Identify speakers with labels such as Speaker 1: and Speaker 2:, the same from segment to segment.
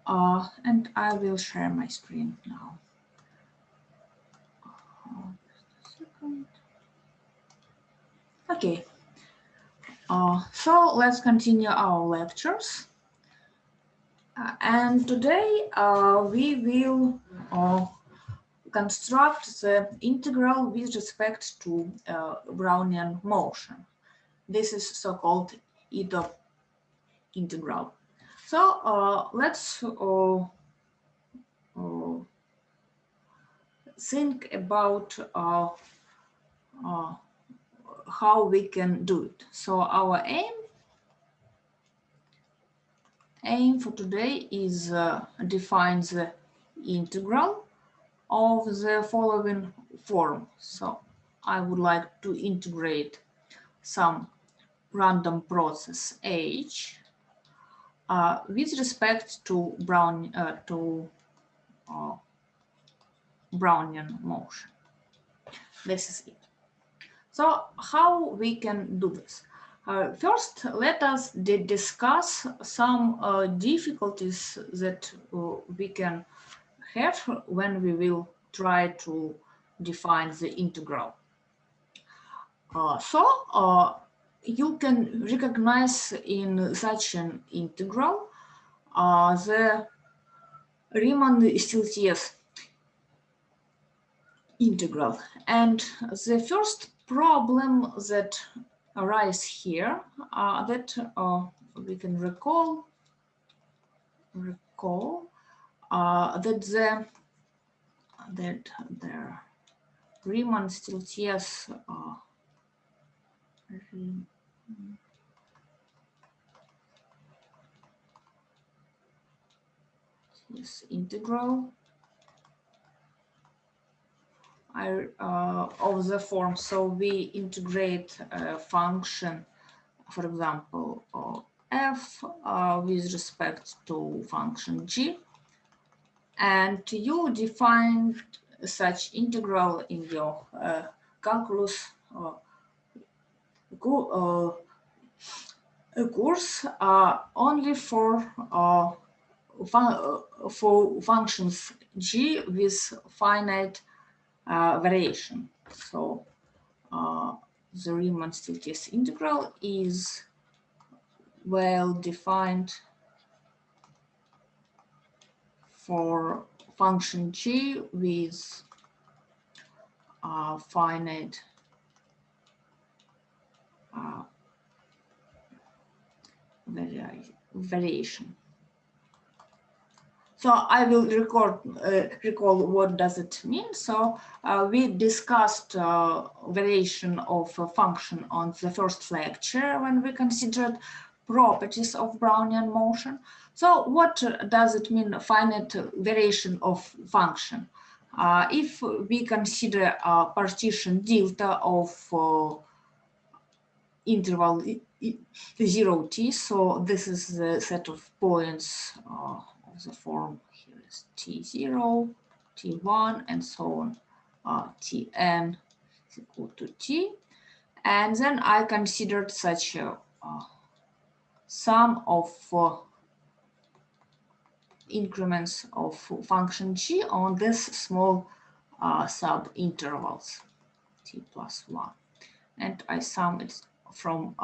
Speaker 1: And I will share my screen now. Just a second. Okay. So let's continue our lectures. And today we will construct the integral with respect to Brownian motion. This is so-called Ito integral. So let's think about how we can do it. So our aim for today is define the integral of the following form. So I would like to integrate some random process h with respect to Brownian motion. This is it. So how we can do this? First, let us discuss some difficulties that we can have when we will try to define the integral. You can recognize in such an integral the Riemann-Stieltjes integral. And the first problem that arises here that we can recall that the Riemann-Stieltjes integral of the form. So we integrate a function, for example, f with respect to function g, and you define such integral in your calculus course only for functions g with finite variation. So the Riemann-Stieltjes integral is well defined for function g with finite variation. So I will recall what does it mean. So we discussed variation of a function on the first lecture when we considered properties of Brownian motion. So what does it mean, finite variation of function? If we consider a partition delta of interval 0t, so this is the set of points of the form. Here is t0, t1, and so on, tn is equal to t. And then I considered such a sum of increments of function g on this small sub-intervals, t plus 1. And I sum it from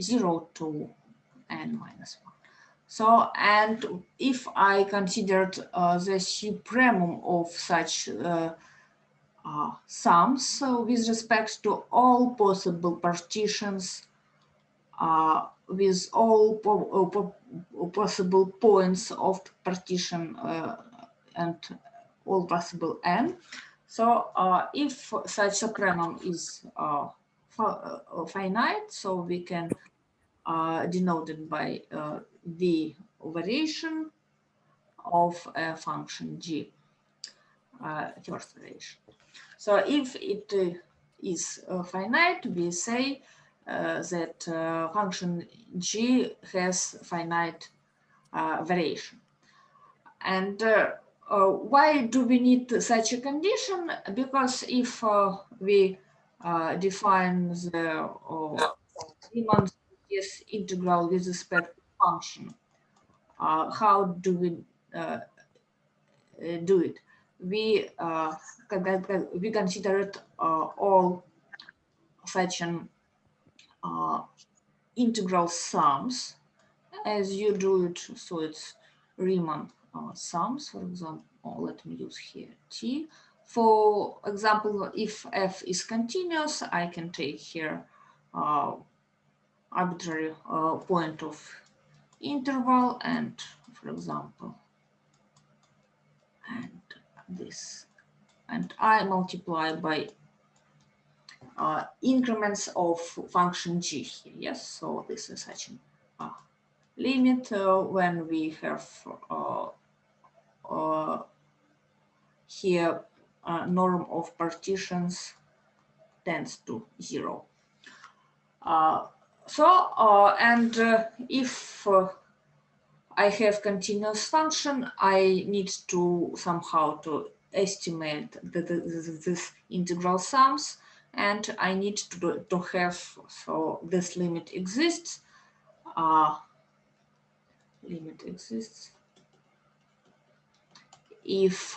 Speaker 1: 0 to n minus 1. So, and if I considered the supremum of such sums with respect to all possible partitions with all possible points of partition and all possible n. So if such supremum is finite, so we can denote it by the variation of a function g, first variation. So if it is finite, we say that function g has finite variation. And why do we need such a condition? Because if we define the Riemann-Stieltjes integral with respect to function how do we do it? We considered all such integral sums as you do it, so it's Riemann sums, for example. Let me use here T. For example, if f is continuous, I can take here arbitrary point of interval, and for example, and this, and I multiply by increments of function g here. Yes, so this is such a limit when we have here norm of partitions tends to 0. If I have continuous function, I need to somehow to estimate this integral sums, and I need to have, so this limit exists. Limit exists if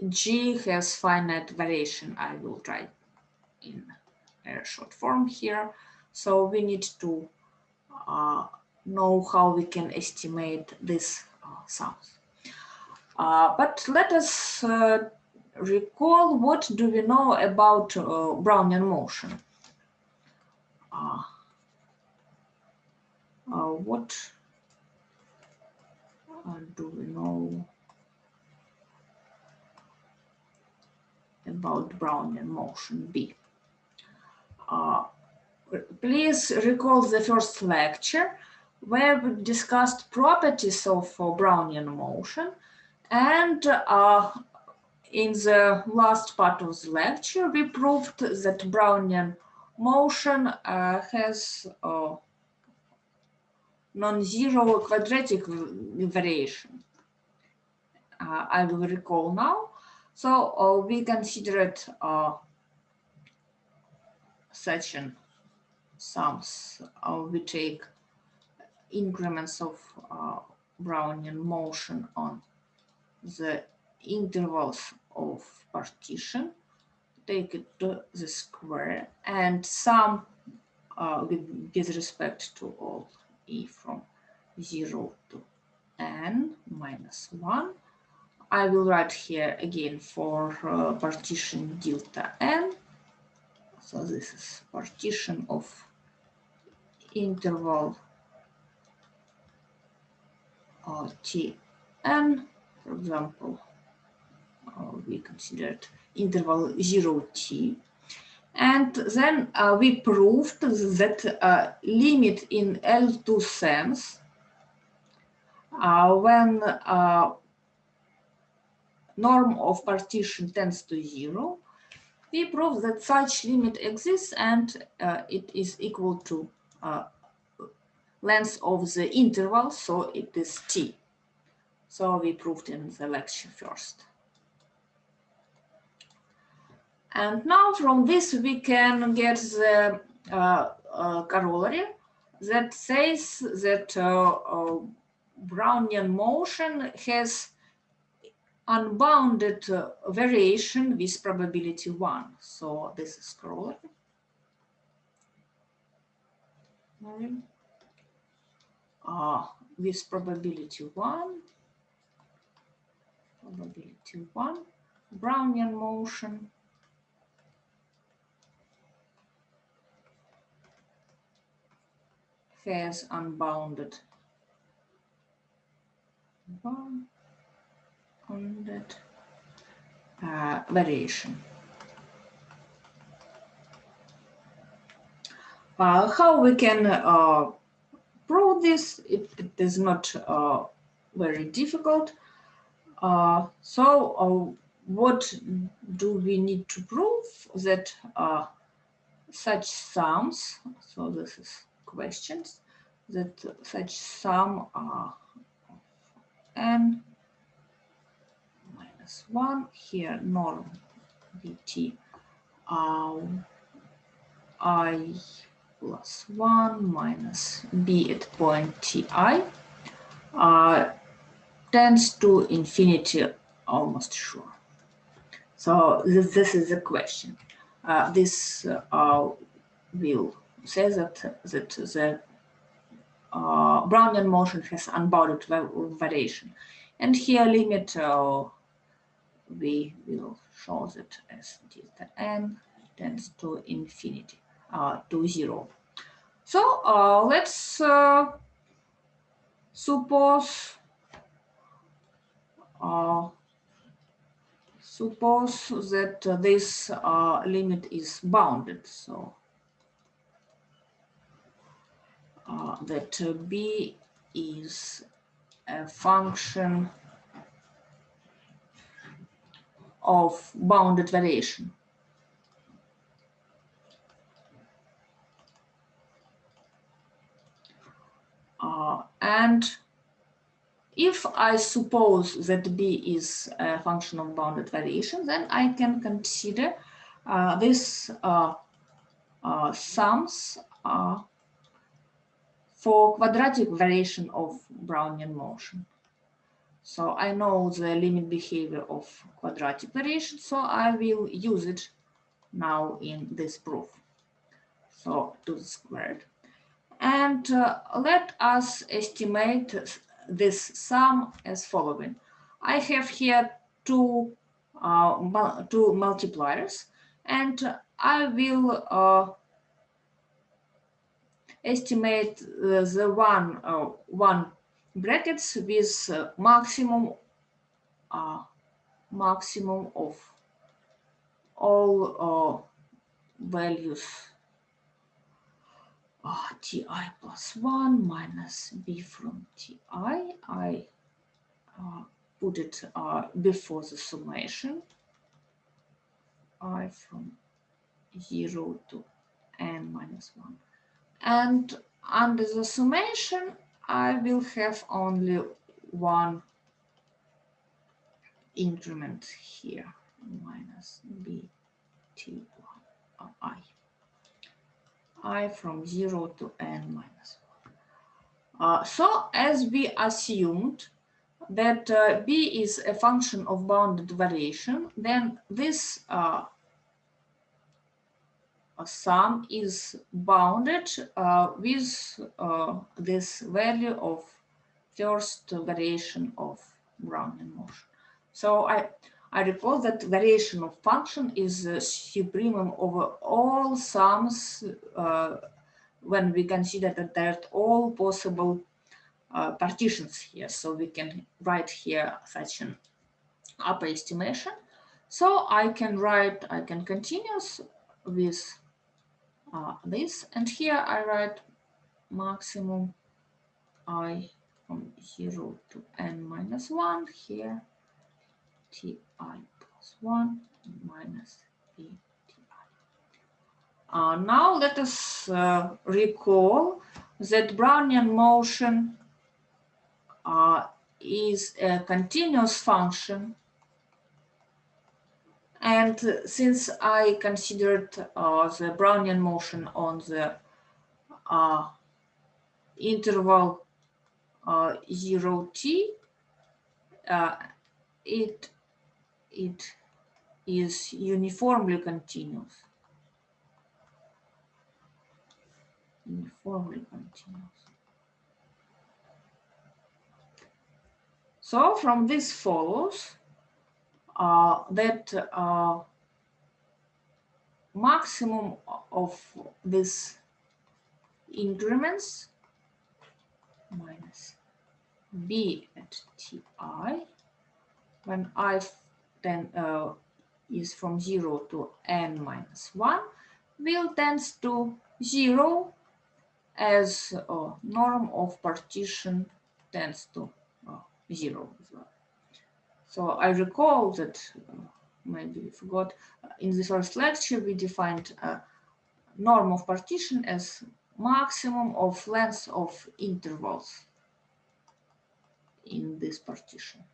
Speaker 1: G has finite variation. I will write in a short form here. So we need to know how we can estimate this sums. But let us recall, what do we know about Brownian motion? What do we know about Brownian motion B? Please recall the first lecture where we discussed properties of Brownian motion, and in the last part of the lecture we proved that Brownian motion has non-zero quadratic variation. I will recall now. So we considered such an sums. We take increments of Brownian motion on the intervals of partition, take it to the square, and sum with respect to all e from 0 to n minus 1. I will write here again for partition delta n. So this is partition of interval Tn, for example, we considered interval 0t. And then we proved that limit in L2 sense, when norm of partition tends to 0, we prove that such limit exists, and it is equal to length of the interval, so it is t. So we proved in the lecture first. And now from this we can get the corollary that says that Brownian motion has unbounded variation with probability 1. So this is corollary. With probability 1, Brownian motion has unbounded variation. How we can prove this? It is not very difficult. What do we need to prove? That such sums, so this is questions, that such sum n minus 1, here norm bt I plus 1 minus b at point ti tends to infinity almost sure. So this is the question. This will say that the Brownian motion has unbounded variation, and here limit we will show that as delta n tends to infinity, to 0. So let's suppose that this limit is bounded, so that b is a function of bounded variation. And if I suppose that b is a function of bounded variation, then I can consider this sums for quadratic variation of Brownian motion. So I know the limit behavior of quadratic variation, so I will use it now in this proof. So 2 squared. And let us estimate this sum as following. I have here two multipliers, and I will estimate the one brackets with maximum of all values ti plus 1 minus b from ti. I put it before the summation, I from 0 to n minus 1. And under the summation, I will have only one increment here, minus b t1 I from 0 to n minus 1. So as we assumed that b is a function of bounded variation, then this sum is bounded with this value of first variation of Brownian motion. So I recall that variation of function is supremum over all sums when we consider that there are all possible partitions here. So we can write here such an upper estimation. So I can continue with this, and here I write maximum I from 0 to n minus 1, here ti plus 1 minus b ti. Now let us recall that Brownian motion is a continuous function, and since I considered the Brownian motion on the interval 0t, it is uniformly continuous. So from this follows that maximum of these increments minus b at ti, when I then is from 0 to n minus 1, will tends to 0 as norm of partition tends to 0 as well. So I recall that, maybe we forgot, in the first lecture we defined norm of partition as maximum of length of intervals in this partition.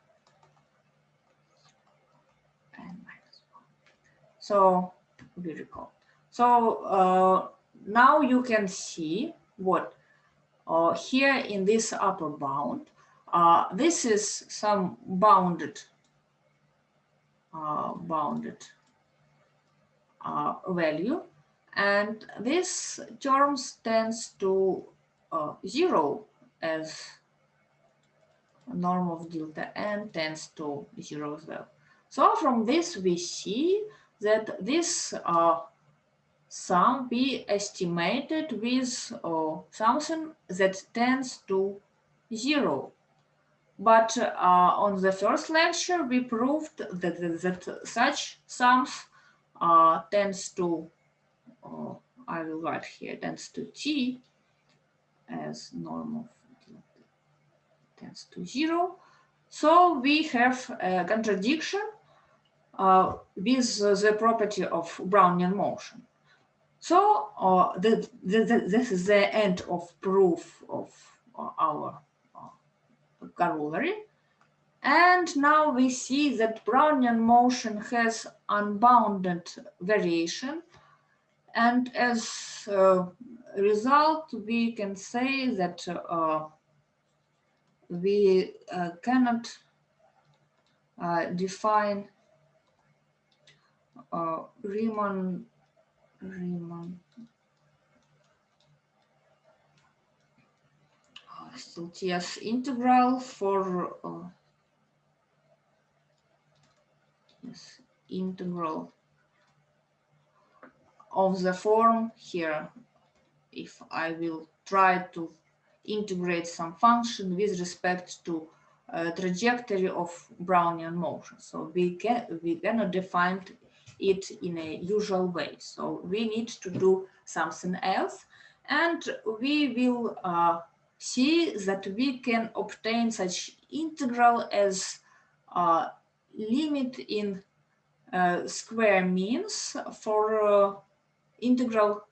Speaker 1: N minus 1. So we recall. So now you can see what here in this upper bound, This is some bounded value, and this terms tends to 0 as norm of delta n tends to 0 as well. So from this we see that this sum we estimated with something that tends to 0. But on the first lecture we proved that such sums tends to, I will write here, tends to t as norm of delta tends to 0. So we have a contradiction with the property of Brownian motion. So this is the end of proof of our corollary. And now we see that Brownian motion has unbounded variation. And as a result, we can say that we cannot define Riemann Stieltjes integral for yes, integral of the form here. If I will try to integrate some function with respect to trajectory of Brownian motion, so we cannot define it in a usual way. So we need to do something else, and we will see that we can obtain such integral as limit in square means for integral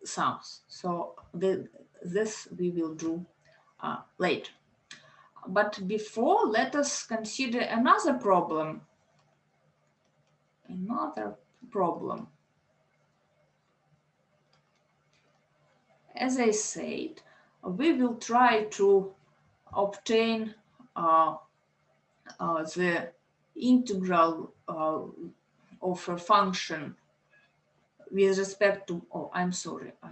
Speaker 1: sums. So this we will do later. But before, let us consider another problem. As I said, we will try to obtain the integral of a function with respect to, oh, I'm sorry, I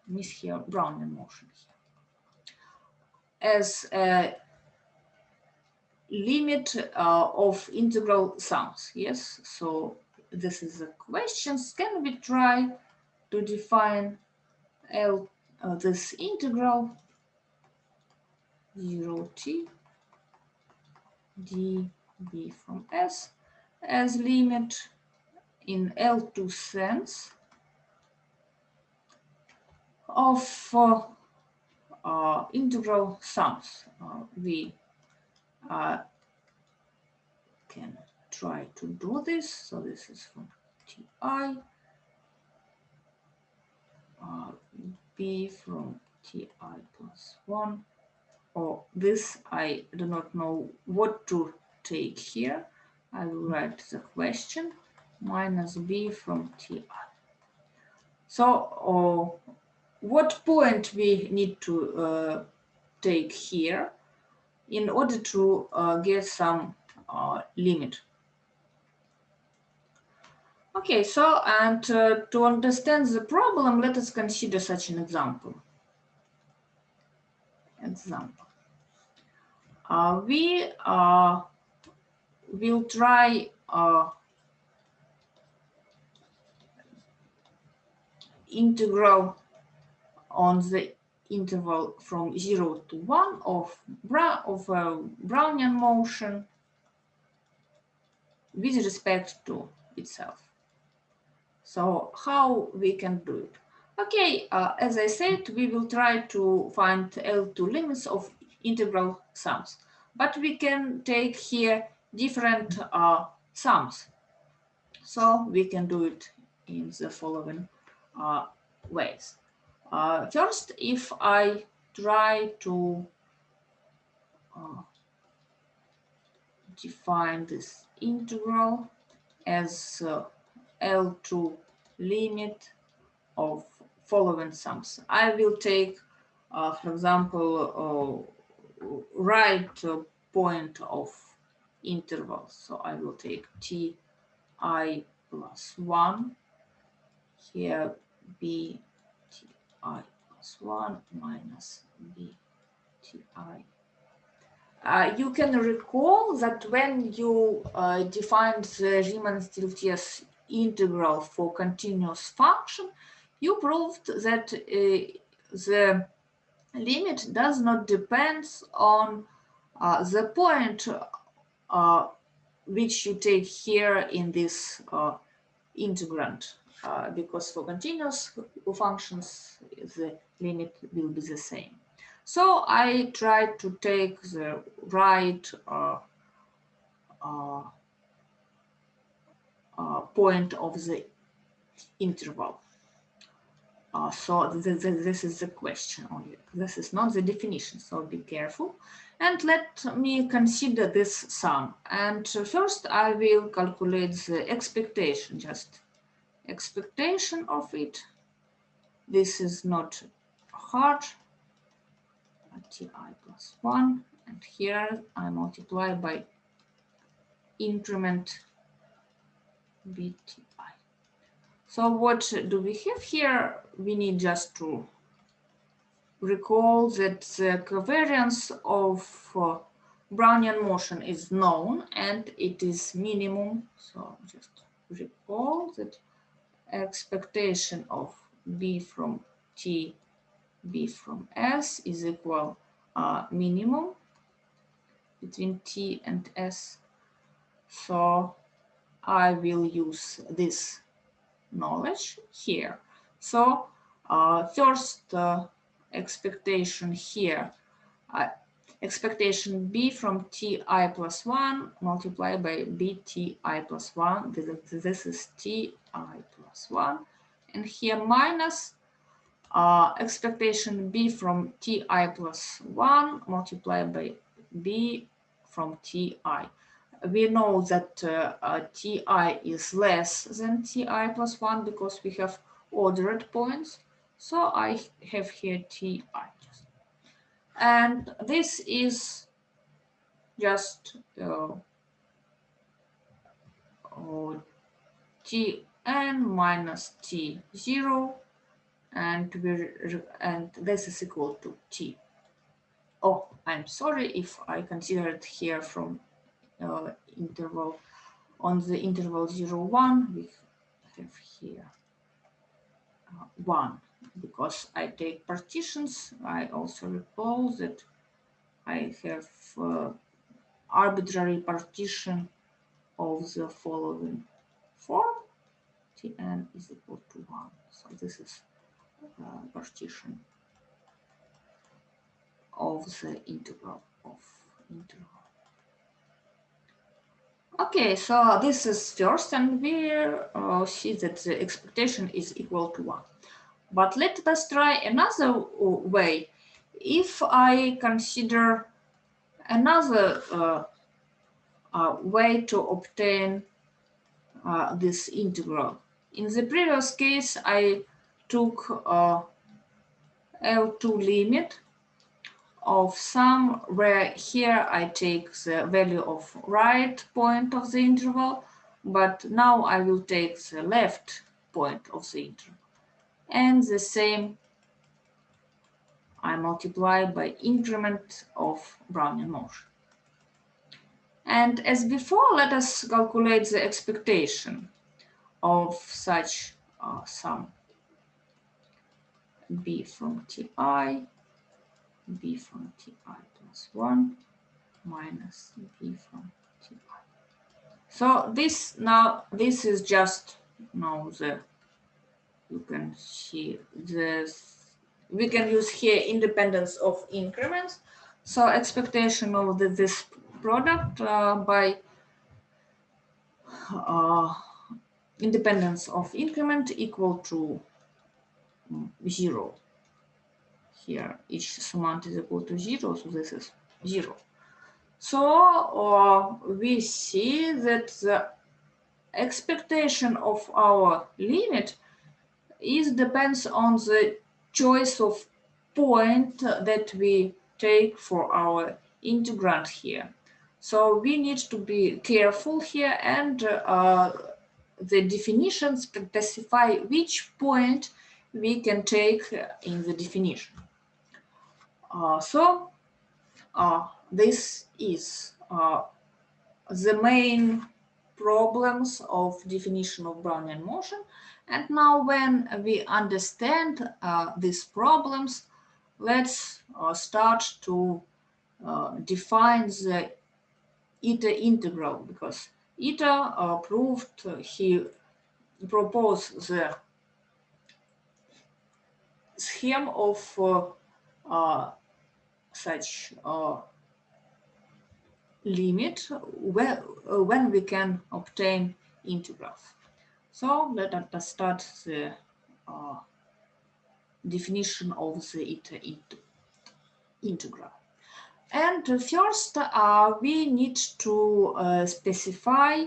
Speaker 1: miss here Brownian motion here, as a limit of integral sums. Yes, so this is the question. Can we try to define this integral 0t db from s as limit in L2 sense of integral sums? We can try to do this. So this is from ti b from ti plus 1, or this I do not know what to take here. I will write the question minus b from ti. So what point we need to take here in order to get some limit? Okay, so and to understand the problem, let us consider such an example. We will try integral on the interval from 0 to 1 of Brownian motion with respect to itself. So how we can do it? Okay, as I said, we will try to find L2 limits of integral sums, but we can take here different sums. So we can do it in the following ways. First, if I try to define this integral as L2 limit of following sums, I will take, for example, right point of interval. So I will take ti plus 1, here b ti plus 1 minus b ti. You can recall that when you defined the Riemann-Stieltjes integral for continuous function, you proved that the limit does not depend on the point which you take here in this integrand, because for continuous functions the limit will be the same. So I tried to take the right point of the interval. So this is the question only. This is not the definition, so be careful. And let me consider this sum. And first I will calculate the expectation, just expectation of it. This is not hard. Ti plus 1, and here I multiply by increment bti. So what do we have here? We need just to recall that the covariance of Brownian motion is known and it is minimum. So just recall that expectation of b from t, b from s is equal minimum between t and s. So I will use this knowledge here. So first expectation here, expectation b from ti plus 1 multiplied by bti plus 1. This is ti plus 1. And here minus expectation b from ti plus 1 multiplied by b from ti. We know that ti is less than ti plus 1 because we have ordered points. So I have here ti. And this is just tn minus t0, and this is equal to t. Oh, I'm sorry if I considered here from interval on the interval 0, 1, we have here 1, because I take partitions. I also recall that I have arbitrary partition of the following form. Tn is equal to 1. So this is partition of the integral of interval. Okay, so this is first, and we see that the expectation is equal to 1. But let us try another way. If I consider another way to obtain this integral. In the previous case, I took L2 limit of sum, where here I take the value of right point of the interval, but now I will take the left point of the interval. And the same I multiply by increment of Brownian motion. And as before, let us calculate the expectation of such sum. B from ti, b from ti plus 1 minus b from ti. So this is just now you can see this. We can use here independence of increments. So expectation of this product by independence of increment equal to 0. Here each summand is equal to 0, so this is 0. So we see that the expectation of our limit depends on the choice of point that we take for our integrand here. So we need to be careful here, and the definitions specify which point we can take in the definition. This is the main problems of definition of Brownian motion. And now when we understand these problems, let's start to define the eta integral, because eta proved he proposed the scheme of such limit when we can obtain integrals. So let us start the definition of the eta integral. And first, we need to specify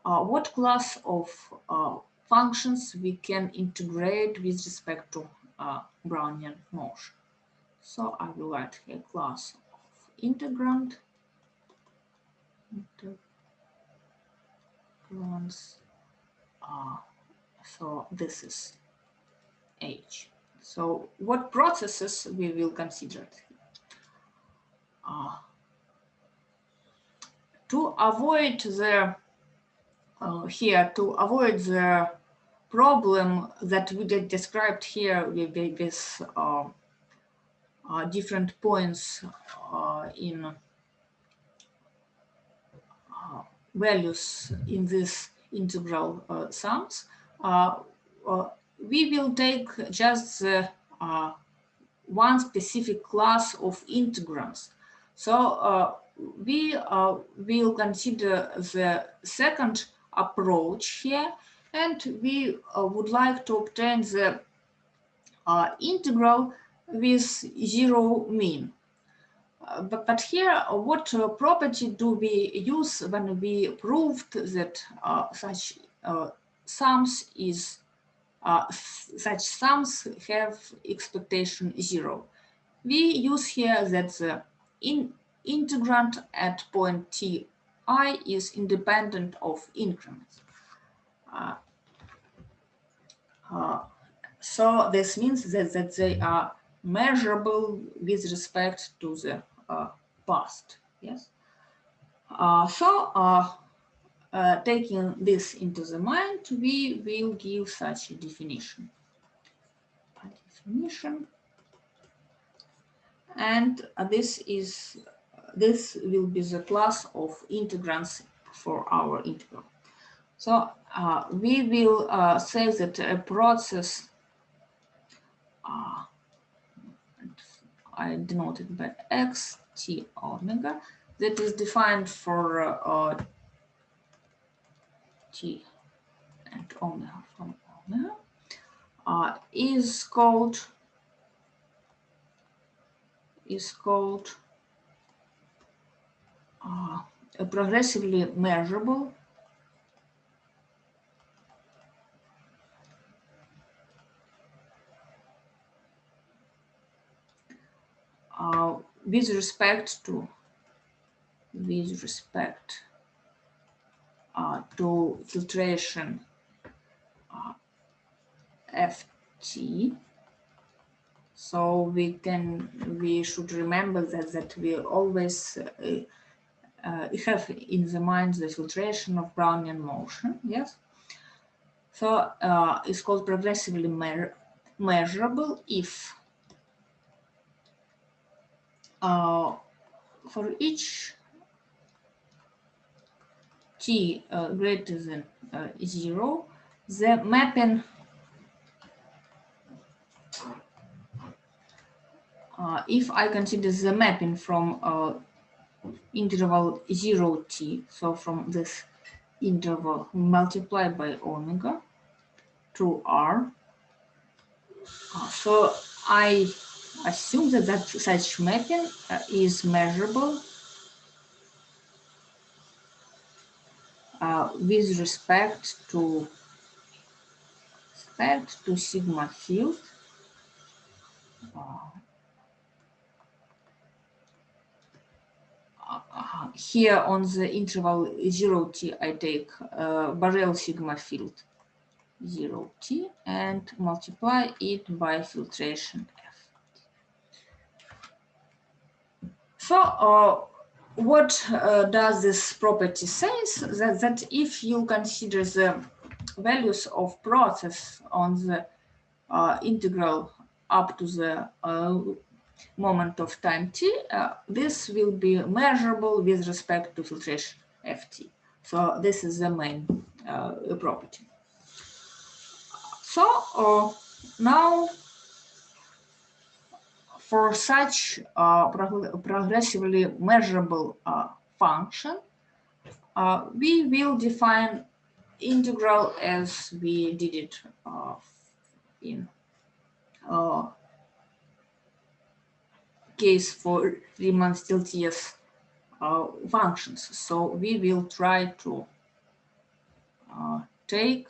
Speaker 1: what class of functions we can integrate with respect to Brownian motion. So I will write a class of integrand. So this is H. So what processes we will consider? To avoid the problem that we described here with different points in values in this integral sums, we will take just the one specific class of integrands. So we will consider the second approach here, and we would like to obtain the integral with zero mean. But here, what property do we use when we proved that such sums have expectation 0? We use here that the integrand at point ti is independent of increments. So this means that they are measurable with respect to the past. Yes. Taking this into the mind, we will give such a definition. And this will be the class of integrands for our integral. So we will say that a process, I denoted by x t omega, that is defined for t and omega from omega, is called a progressively measurable with respect to filtration ft. So we should remember that we always have in the mind the filtration of Brownian motion. Yes. So it's called progressively measurable if for each t greater than 0, the mapping if I consider the mapping from interval 0t, so from this interval multiplied by omega to r, so I assume that such mapping is measurable with respect to sigma field here on the interval 0t, I take Borel sigma field 0t and multiply it by filtration f. So what does this property say? That if you consider the values of process on the integral up to the moment of time t, this will be measurable with respect to filtration ft. So this is the main property. So now for such progressively measurable function, we will define integral as we did it in case for Riemann-Stieltjes functions. So we will try to take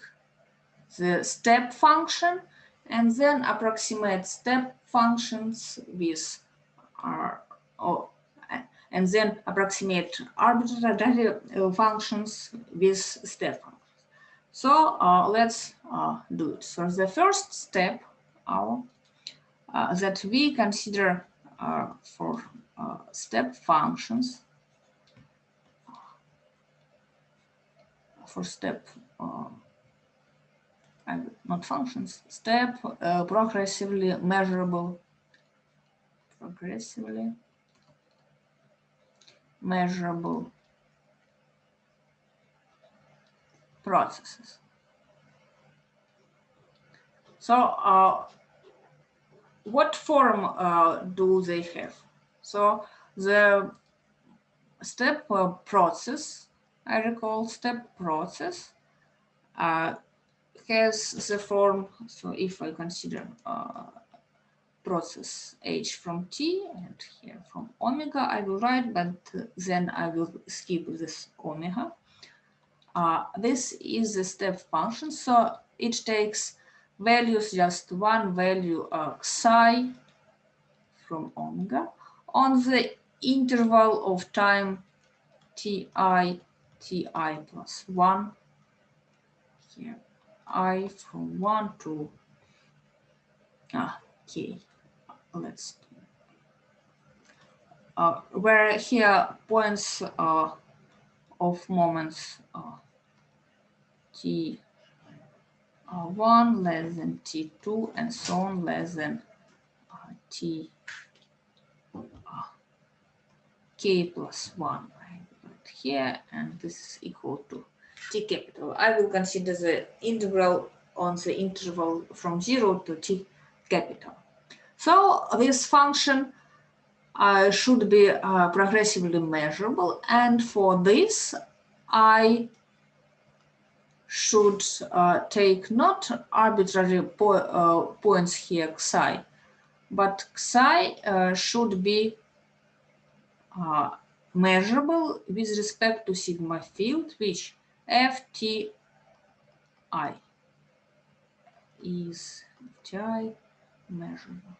Speaker 1: the step function and then approximate step functions with and then approximate arbitrary functions with step functions. So let's do it. So the first step that we consider for step functions, not functions, step progressively measurable processes. So what form do they have? So the step process, I recall step process has the form, so if I consider process h from t and here from omega, I will write, but then I will skip this omega. This is the step function, so it takes values, just one value psi from omega on the interval of time ti plus 1, here I from 1 to k. Let's where here points of moments t1 less than t2 and so on less than t k plus 1 here, and this is equal to t capital. I will consider the integral on the interval from 0 to t capital. So this function should be progressively measurable, and for this I should take not arbitrary points here psi, but psi should be measurable with respect to sigma field, which fti is fti measurable.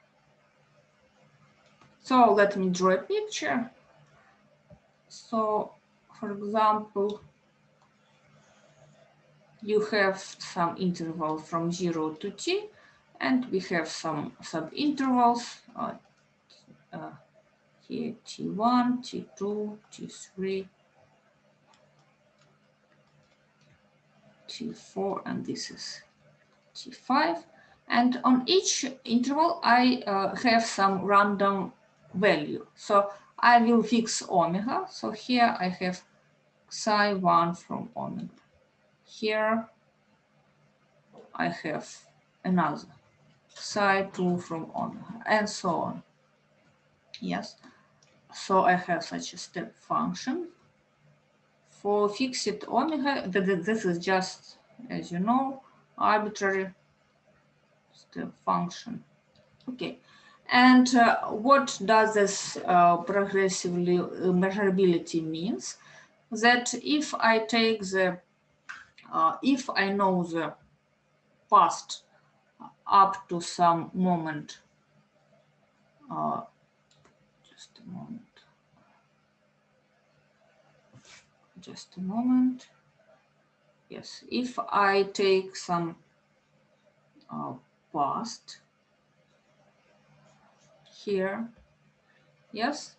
Speaker 1: So let me draw a picture. So for example, you have some interval from 0 to t, and we have some subintervals here t1, t2, t3, t4, and this is t5. And on each interval, I have some random value. So I will fix omega. So here I have psi 1 from omega. Here I have another psi 2 from omega, and so on. Yes. So I have such a step function. For fixed omega, this is just, as you know, arbitrary step function. Okay. And what does this progressively measurability means? That if I take the, if I know the past up to some moment, just a moment, just a moment. Yes, if I take some past here, yes.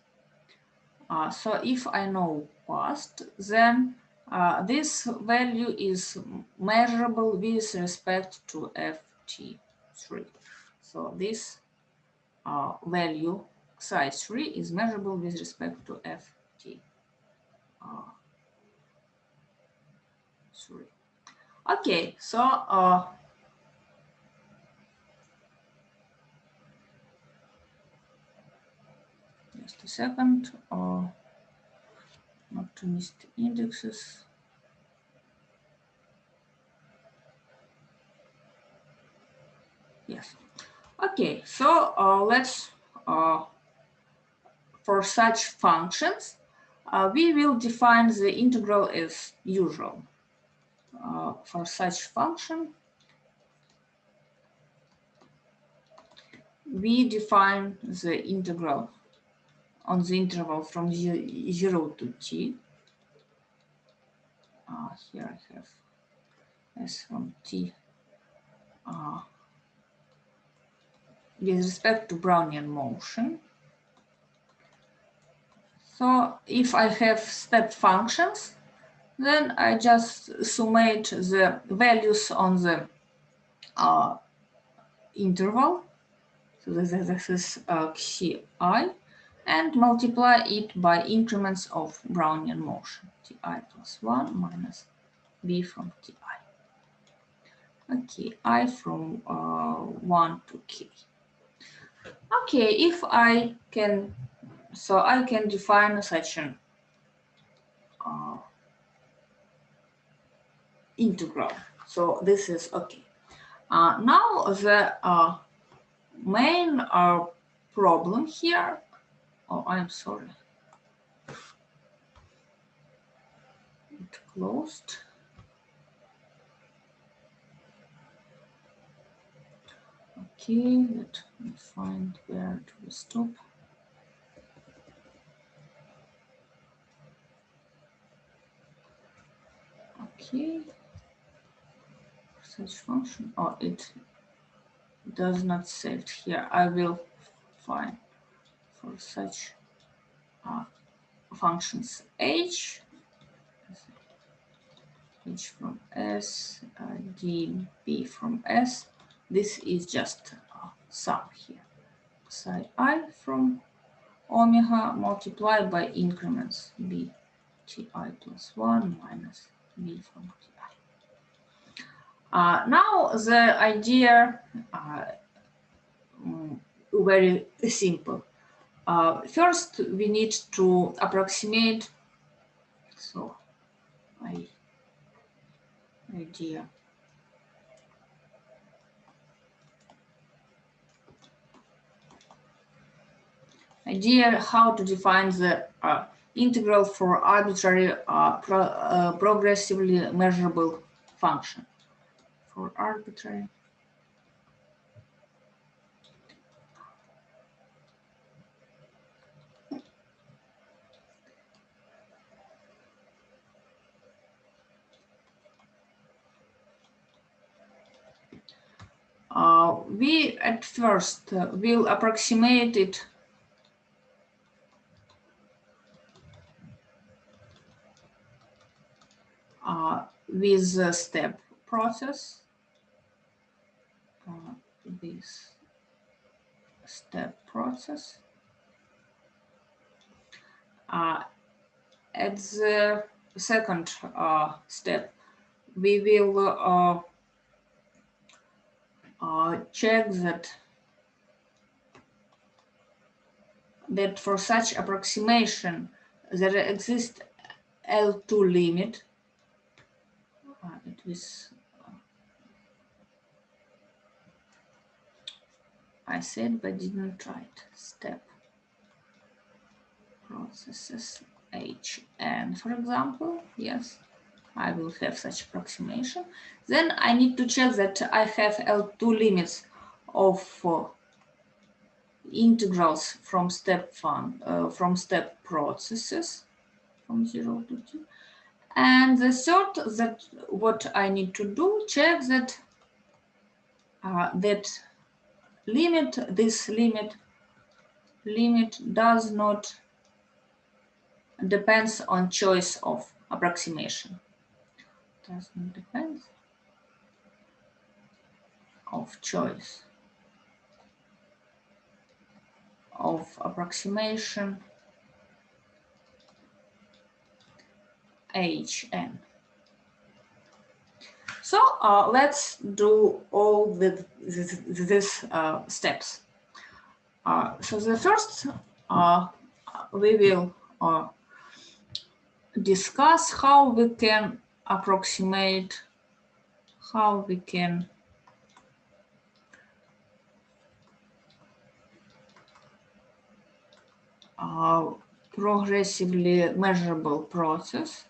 Speaker 1: So if I know past, then this value is measurable with respect to ft3. So this value size 3 is measurable with respect to ft3. Okay, so just a second, not to miss the indexes. Yes. Okay, so let's, for such functions, we will define the integral as usual. For such function, we define the integral on the interval from 0 to t. Here I have s from t with respect to Brownian motion. So if I have step functions, then I just summate the values on the interval. So this is xi, and multiply it by increments of Brownian motion, ti plus 1 minus b from ti. Okay, I from 1 to k. Okay, if I can, so I can define such an integral. So this is okay. Now the main problem here, oh, I'm sorry, it closed. Okay, let me find where to stop. Okay, such function, oh, it does not save here. I will find for such functions h from s, d, b from s. This is just sum here. Psi I from omega multiplied by increments b ti plus 1 minus b from ti. Now the idea very simple. First, we need to approximate. So, idea. Idea how to define the integral for arbitrary progressively measurable function. For arbitrary. We at first will approximate it with the step process. This step process. At the second step, we will check that for such approximation there exists L2 limit. It was I said but didn't write step processes HN, for example. Yes, I will have such approximation. Then I need to check that I have L2 limits of integrals from step processes from 0 to t, And the third, that what I need to do, check that that this limit does not depends on choice of approximation. Does not depend of choice of approximation Hn. So let's do all these steps. So the first, we will discuss how we can approximate, how we can progressively measurable process.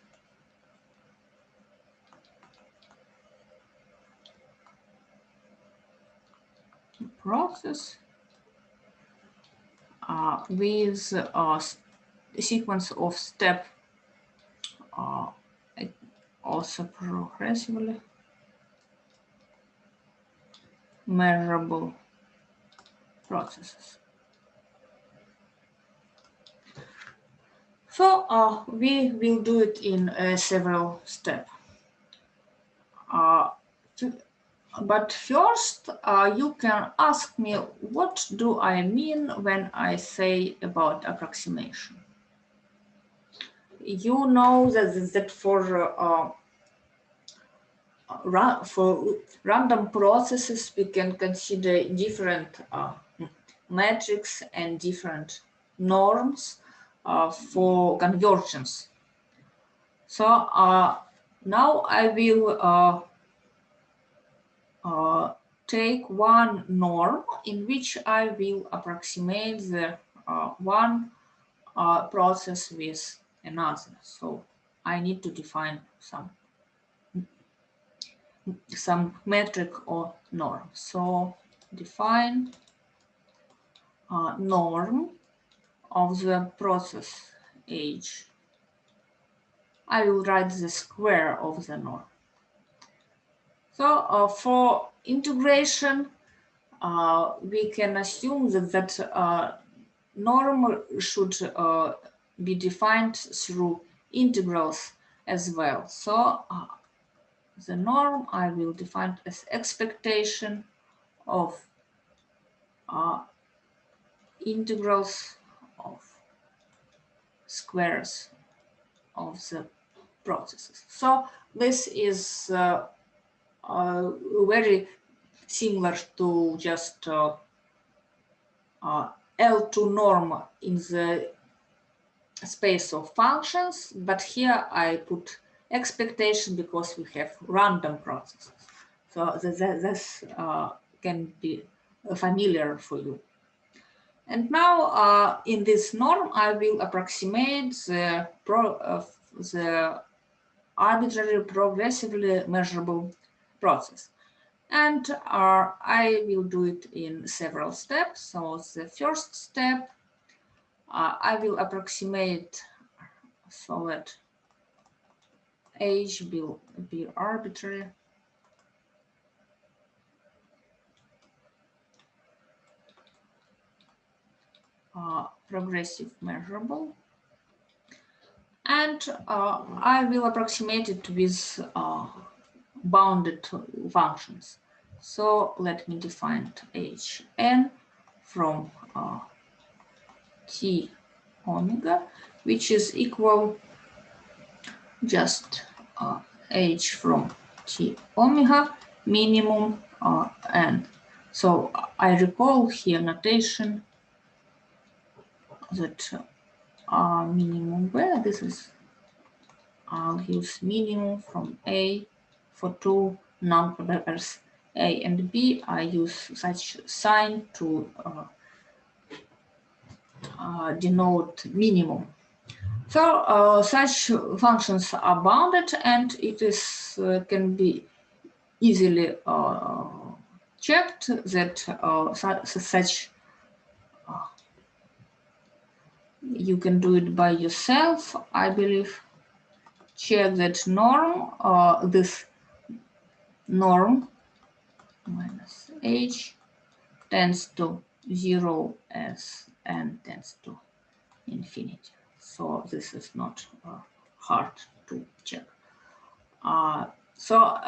Speaker 1: With a sequence of step also progressively measurable processes. So we will do it in several steps. But first, you can ask me, what do I mean when I say about approximation? You know that for random processes, we can consider different metrics and different norms for convergence. So now I will take one norm in which I will approximate the one process with another. So I need to define some metric or norm. So define norm of the process H. I will write the square of the norm. So for integration, we can assume that norm should be defined through integrals as well. So the norm I will define as expectation of integrals of squares of the processes. So this is very similar to just L2 norm in the space of functions, but here I put expectation because we have random processes. So this can be familiar for you. And now in this norm, I will approximate the arbitrary progressively measurable process. And I will do it in several steps. So the first step, I will approximate so that H will be arbitrary. Progressive measurable. And I will approximate it with bounded functions. So let me define Hn from T omega, which is equal just H from T omega minimum n. So I recall here notation that minimum where this is, I'll use minimum from A for two non-pairs A and B. I use such sign to denote minimum. So such functions are bounded, and it is can be easily checked that such you can do it by yourself, I believe. check that norm, this norm minus h tends to 0 as n tends to infinity. So this is not hard to check.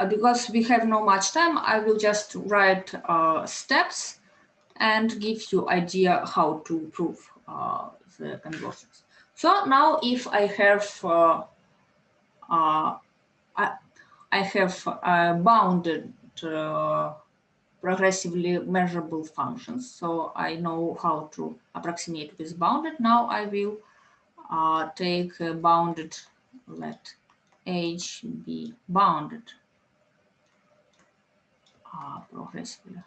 Speaker 1: Because we have no much time, I will just write steps and give you idea how to prove the conversions. So now if I have bounded progressively measurable functions, so I know how to approximate with bounded. Now I will take a bounded, let h be bounded progressively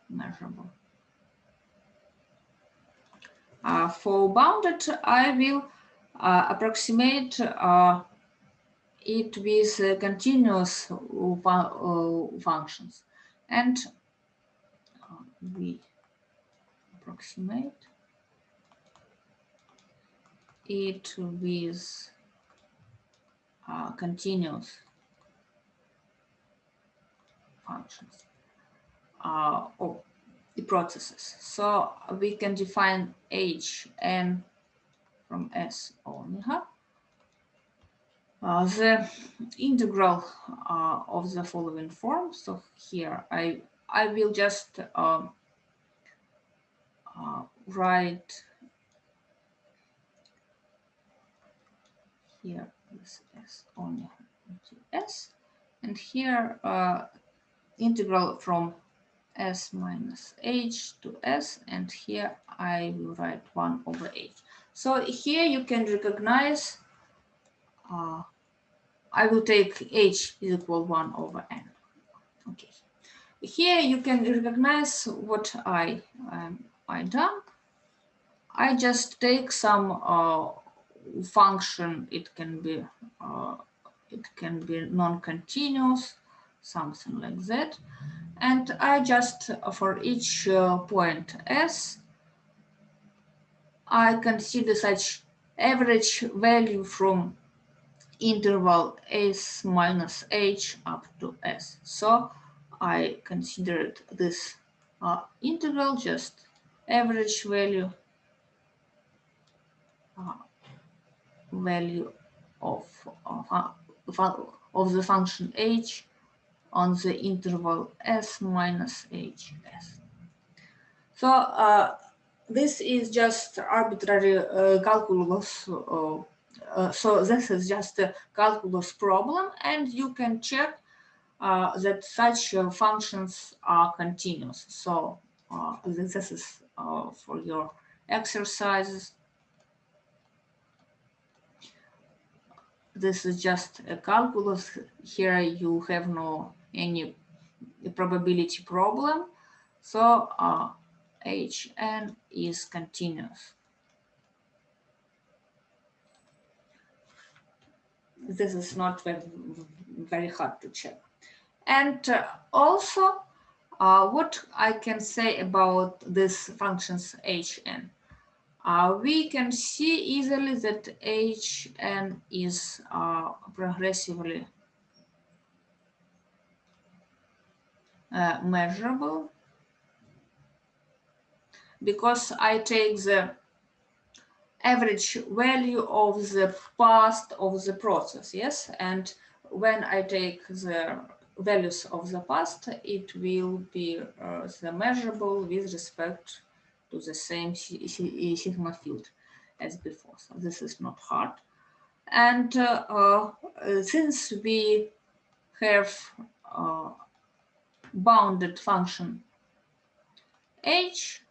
Speaker 1: measurable. For bounded, I will approximate it with continuous functions, and we approximate it with continuous functions of the processes. So we can define h n from S omega. The integral of the following form. So here I will just write here this S omega into S, and here integral from S minus h to S, and here I will write 1 over h. So here you can recognize I will take h is equal 1 over n. Okay. Here you can recognize what I done. I just take some function. It can be non-continuous, something like that, and I just for each point S, I consider such average value from interval S minus h up to S. So I considered this integral just average value of the function h on the interval S minus h S. So this is just arbitrary calculus. So this is just a calculus problem, and you can check that such functions are continuous. So this is for your exercises. This is just a calculus. Here you have no any probability problem. So Hn is continuous. This is not very hard to check. And also, what I can say about these functions Hn. We can see easily that Hn is progressively measurable, because I take the average value of the past of the process, yes? And when I take the values of the past, it will be the measurable with respect to the same sigma field as before. So this is not hard. And since we have bounded function h,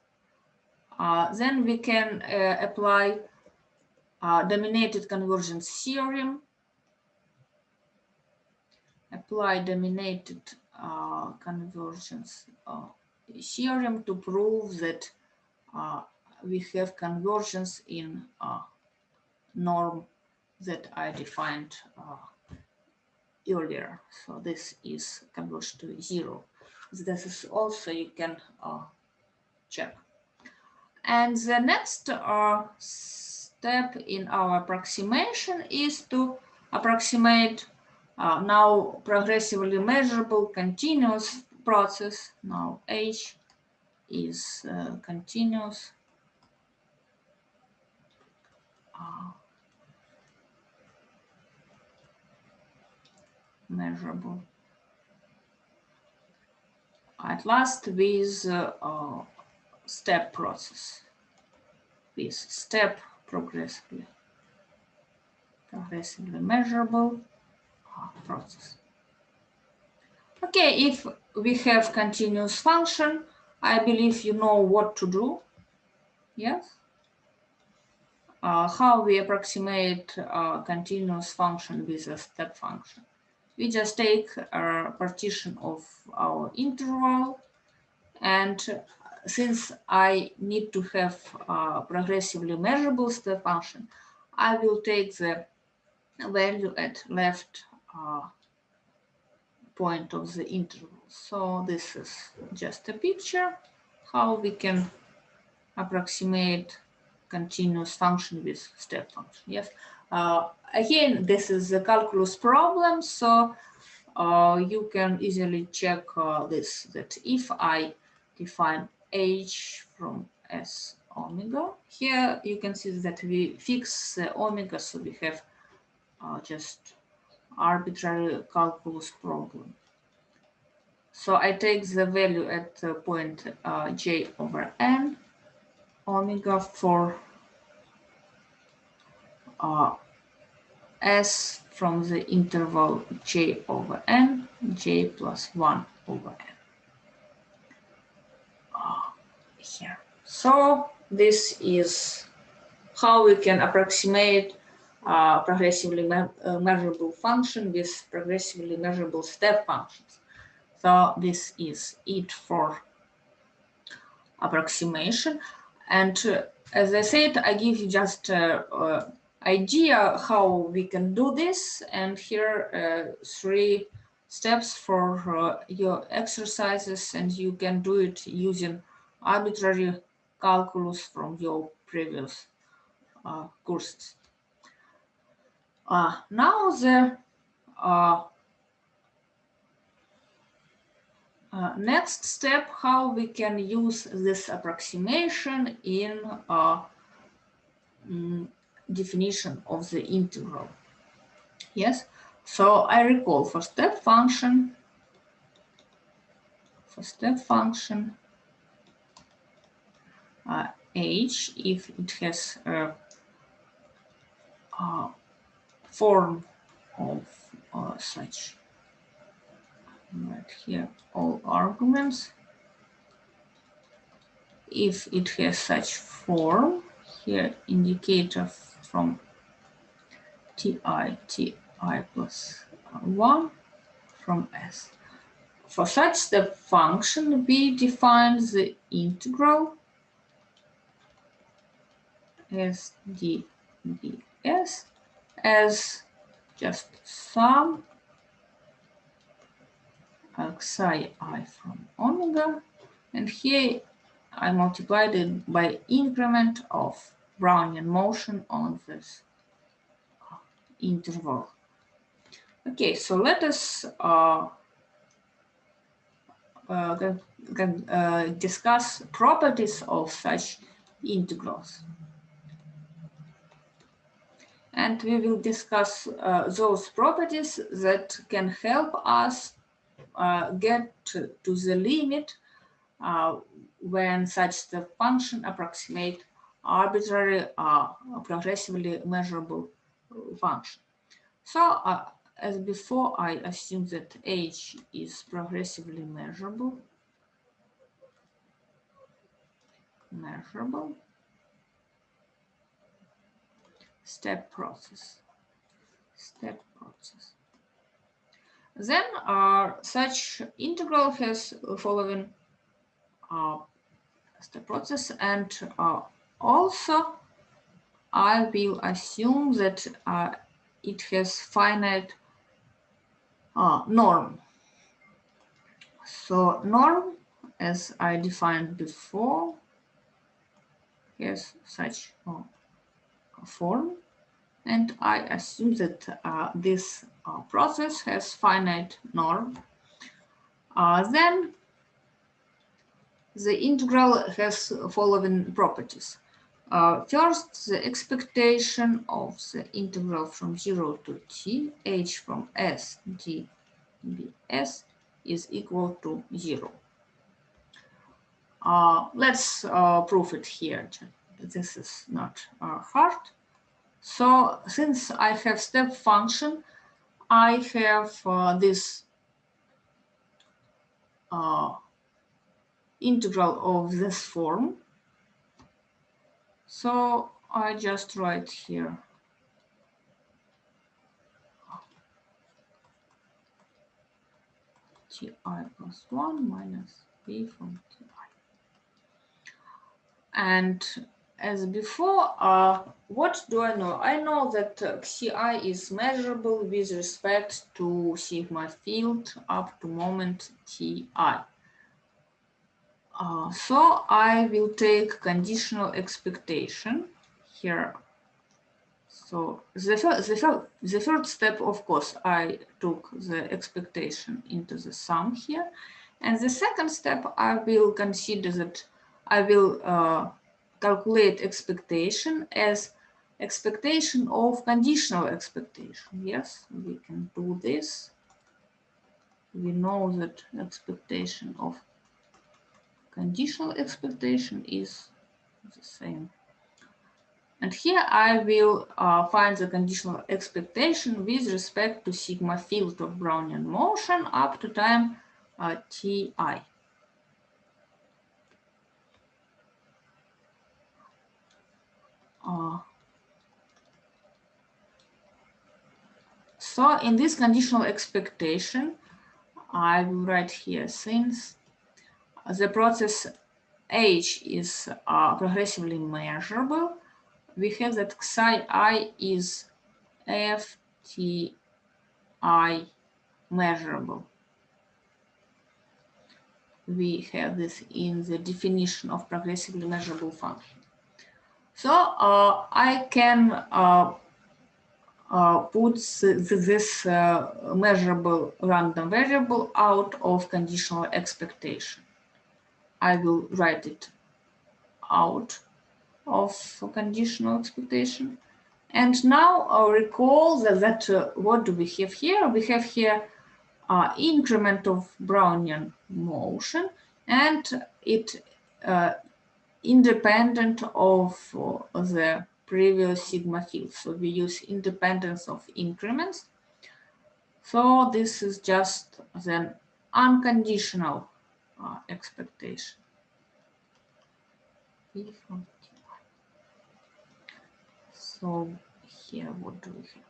Speaker 1: then we can apply dominated convergence theorem. Apply dominated convergence theorem to prove that we have convergence in norm that I defined earlier. So this is converged to 0. This is also you can check. And the next step in our approximation is to approximate now progressively measurable continuous process. Now H is continuous measurable at last with step process, with step progressively measurable process. Okay, if we have continuous function, I believe you know what to do. Yes. How we approximate a continuous function with a step function. We just take a partition of our interval, and since I need to have a progressively measurable step function, I will take the value at left point of the interval. So this is just a picture how we can approximate continuous function with step function. Yes. Again, this is a calculus problem, so you can easily check this, that if I define h from s omega, here you can see that we fix the omega, so we have just arbitrary calculus problem. So I take the value at the point j over n omega for s from the interval j over n, j plus 1 over n. Here. So this is how we can approximate progressively measurable function with progressively measurable step functions. So this is it for approximation. And as I said, I give you just idea how we can do this, and here 3 steps for your exercises, and you can do it using arbitrary calculus from your previous courses. Now the next step, how we can use this approximation in definition of the integral. Yes, so I recall for step function, h, if it has a form of such, right here, all arguments, if it has such form, here indicator from ti plus 1 from s. For such step function, we define the integral as ds as just sum xi I from omega, and here I multiplied it by increment of Brownian motion on this interval. Okay, so let us discuss properties of such integrals. And we will discuss those properties that can help us get to the limit when such the function approximate arbitrary progressively measurable function. So as before, I assume that h is progressively measurable. Step process. Then such integral has following step process, and also I will assume that it has finite norm. So norm, as I defined before, has such a form, and I assume that this process has finite norm. Then the integral has following properties. First, the expectation of the integral from 0 to t, h from s dbs is equal to 0. Let's prove it here. This is not hard. So since I have step function, I have this integral of this form. So I just write here ti plus 1 minus b from ti. And as before, what do I know? I know that Xi is measurable with respect to sigma field up to moment Ti. So I will take conditional expectation here. So the third step, of course, I took the expectation into the sum here. And the second step, I will consider that I will calculate expectation as expectation of conditional expectation. Yes, we can do this. We know that expectation of conditional expectation is the same. And here I will find the conditional expectation with respect to sigma field of Brownian motion up to time Ti. So in this conditional expectation, I will write here, since the process H is progressively measurable, we have that psi I is Fti measurable. We have this in the definition of progressively measurable function. So I can put this measurable random variable out of conditional expectation. I will write it out of conditional expectation. And now recall that what do we have here? We have here increment of Brownian motion, and it independent of the previous sigma field. So we use independence of increments. So this is just the unconditional expectation. So here, what do we have?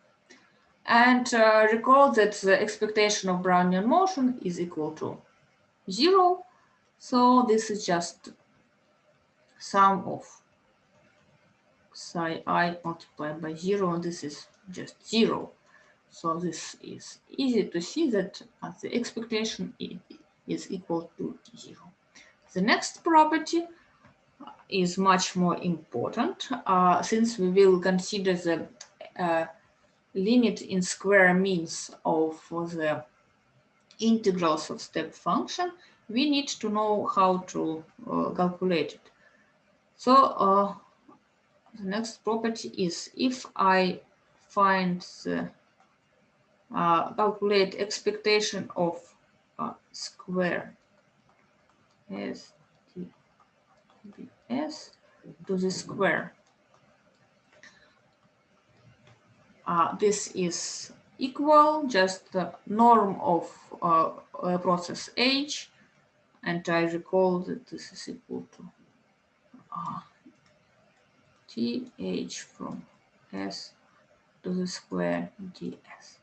Speaker 1: And recall that the expectation of Brownian motion is equal to 0. So this is just sum of psi I multiplied by 0, and this is just 0. So this is easy to see that the expectation is equal to 0. The next property is much more important since we will consider the limit in square means of the integrals of step function. We need to know how to calculate it. So the next property is, if I find the calculate expectation of square s dbs to the square, this is equal just the norm of process H, and I recall that this is equal to Th from s to the square ds.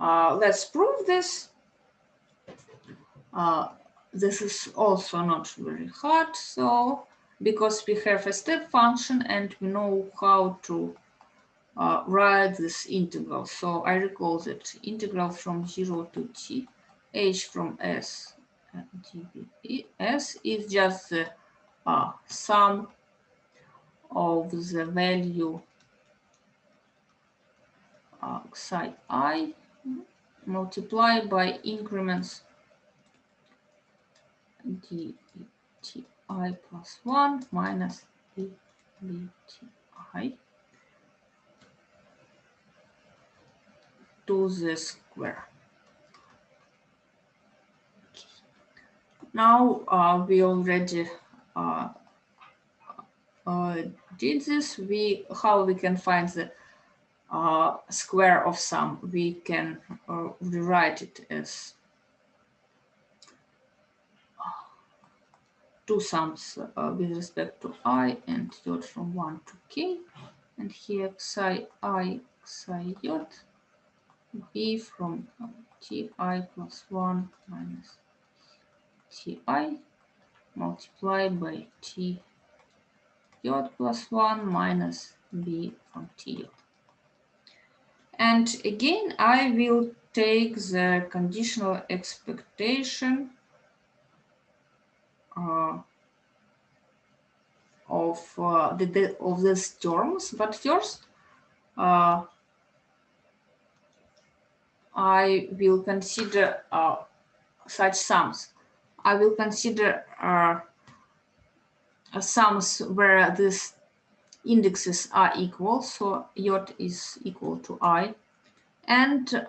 Speaker 1: Let's prove this. This is also not very hard, so because we have a step function and we know how to write this integral. So I recall that integral from 0 to t, h from s dbs is just the sum of the value psi I multiplied by increments d ti plus 1 minus d ti to the square. Okay. Now we already did this. How we can find the square of sum? We can rewrite it as two sums with respect to I and j from 1 to k, and here psi I psi j b from ti plus 1 minus ti multiplied by t j plus 1 minus b from t j. And again, I will take the conditional expectation of these terms, but first I will consider such sums. I will consider sums where these indexes are equal, so j is equal to I, and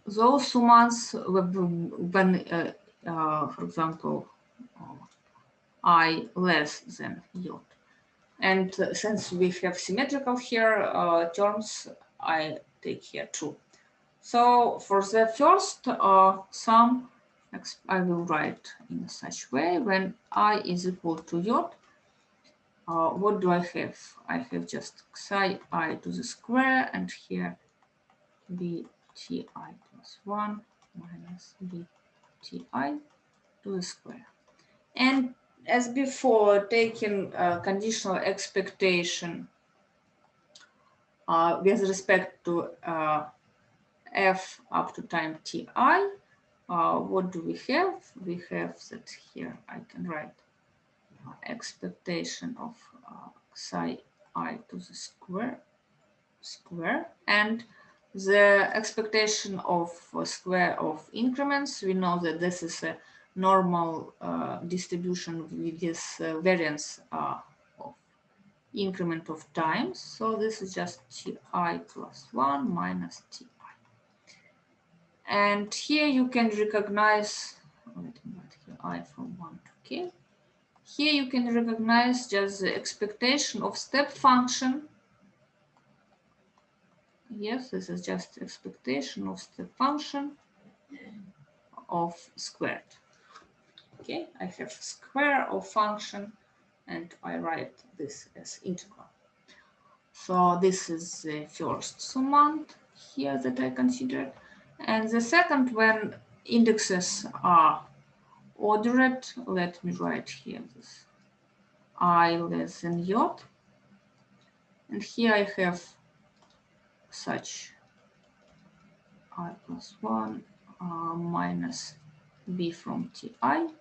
Speaker 1: those sums when, for example, I less than j. And since we have symmetrical here terms, I take here 2. So for the first sum, I will write in such way: when I is equal to j, what do I have? I have just psi I to the square, and here b ti plus 1 minus b ti to the square. And as before, taking conditional expectation with respect to f up to time ti, what do we have? We have that here I can write expectation of psi I to the square, and the expectation of square of increments. We know that this is a normal distribution with this variance of increment of times. So this is just ti plus 1 minus ti. And here you can recognize, I from 1 to k. Here you can recognize just the expectation of step function. Yes, this is just expectation of step function of squared. Okay, I have square of function, and I write this as integral. So this is the first summand here that I considered. And the second, when indexes are ordered, let me write here this I less than j. And here I have such I plus 1 minus b from ti. And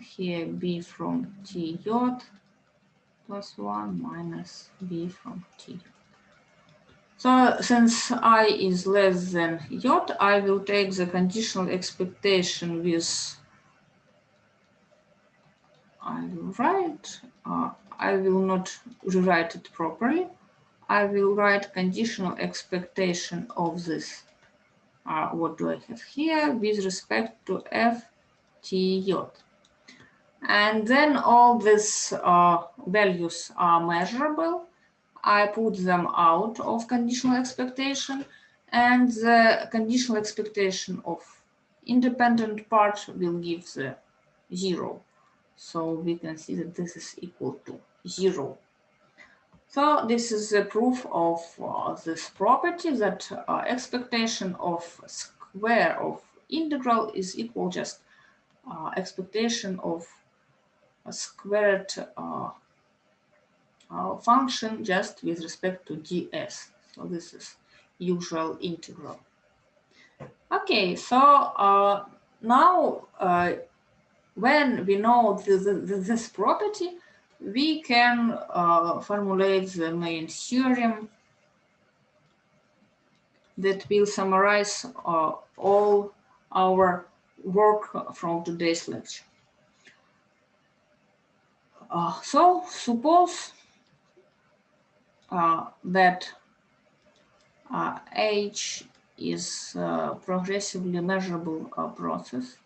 Speaker 1: here b from tj plus 1 minus b from tj. So since I is less than j, I will take the conditional expectation with, I will write, I will not rewrite it properly. I will write conditional expectation of this. What do I have here with respect to f tj? And then all these values are measurable. I put them out of conditional expectation, and the conditional expectation of independent part will give the 0. So we can see that this is equal to 0. So this is the proof of this property, that expectation of square of integral is equal just expectation of a squared function just with respect to ds. So this is usual integral. Okay, so now when we know this property, we can formulate the main theorem that will summarize all our work from today's lecture. So suppose that H is a progressively measurable process.